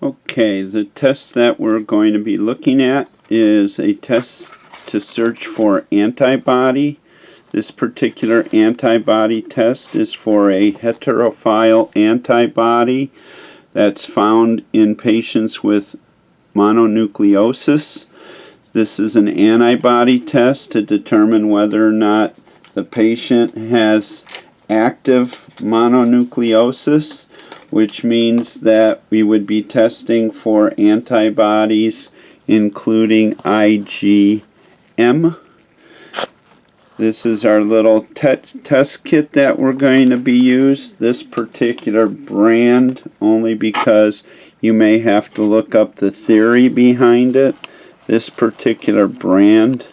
Okay, the test that we're going to be looking at is a test to search for antibody. This particular antibody test is for a heterophile antibody that's found in patients with mononucleosis. This is an antibody test to determine whether or not the patient has active mononucleosis, which means that we would be testing for antibodies including IgM. This is our little test kit that we're going to be using. This particular brand, only because you may have to look up the theory behind it. This particular brand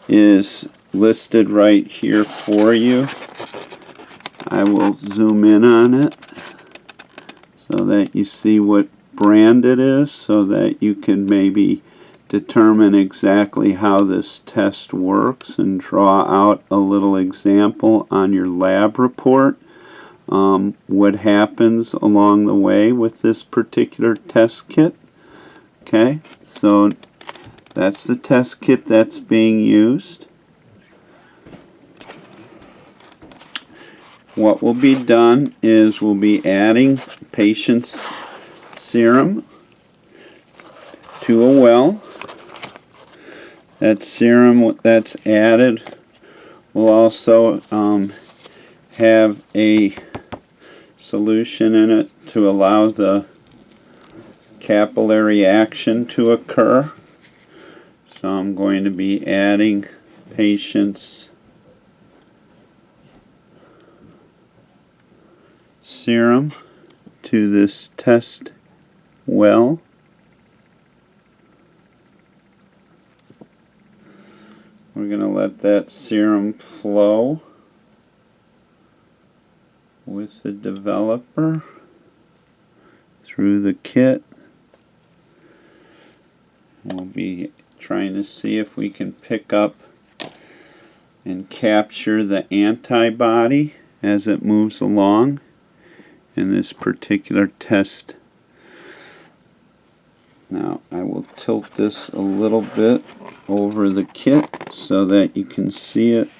is listed right here for you. I will zoom in on it so that you see what brand it is, so that you can maybe determine exactly how this test works and draw out a little example on your lab report. What happens along the way with this particular test kit. Okay, so that's the test kit that's being used. What will be done is we'll be adding patient's serum to a well. That serum that's added will also have a solution in it to allow the capillary action to occur. So I'm going to be adding patient's serum to this test well. We're going to let that serum flow with the developer through the kit. We'll be trying to see if we can pick up and capture the antibody as it moves along in this particular test. Now I will tilt this a little bit over the kit so that you can see it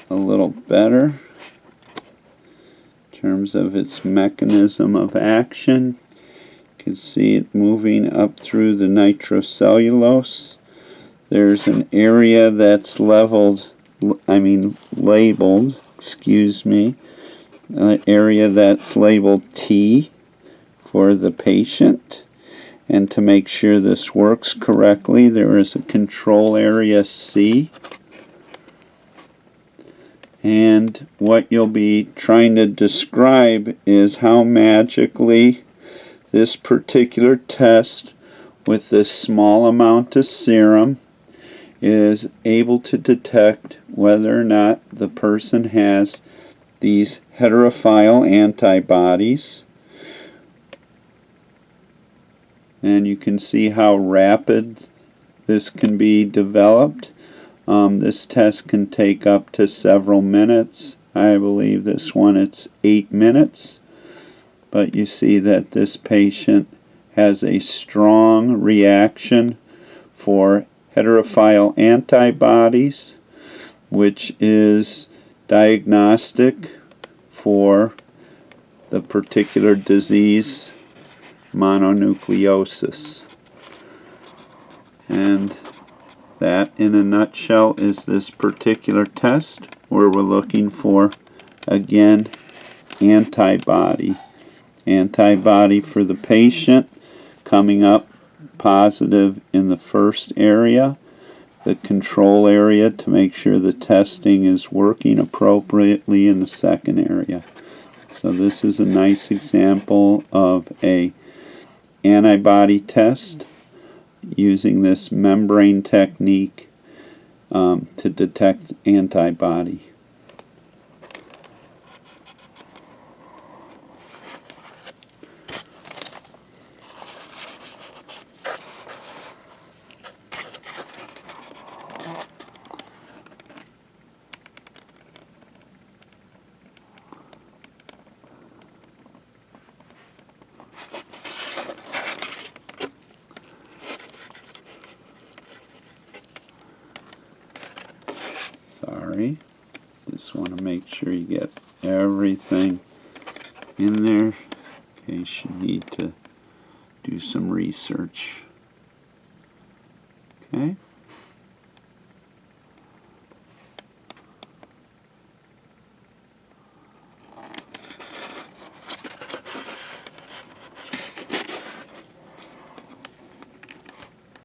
a little better in terms of its mechanism of action. You can see it moving up through the nitrocellulose. There's an area that's labeled, an area that's labeled T for the patient. And to make sure this works correctly, there is a control area C. And what you'll be trying to describe is how magically this particular test with this small amount of serum is able to detect whether or not the person has these heterophile antibodies. And you can see how rapid this can be developed. This test can take up to several minutes. I believe this one it's 8 minutes. But you see that this patient has a strong reaction for heterophile antibodies, which is diagnostic for the particular disease, mononucleosis. And that in a nutshell is this particular test, where we're looking for, again, antibody for the patient, coming up positive in the first area, the control area to make sure the testing is working appropriately in the second area. So this is a nice example of a antibody test using this membrane technique to detect antibody. Sorry. Just want to make sure you get everything in there in case you need to do some research. Okay.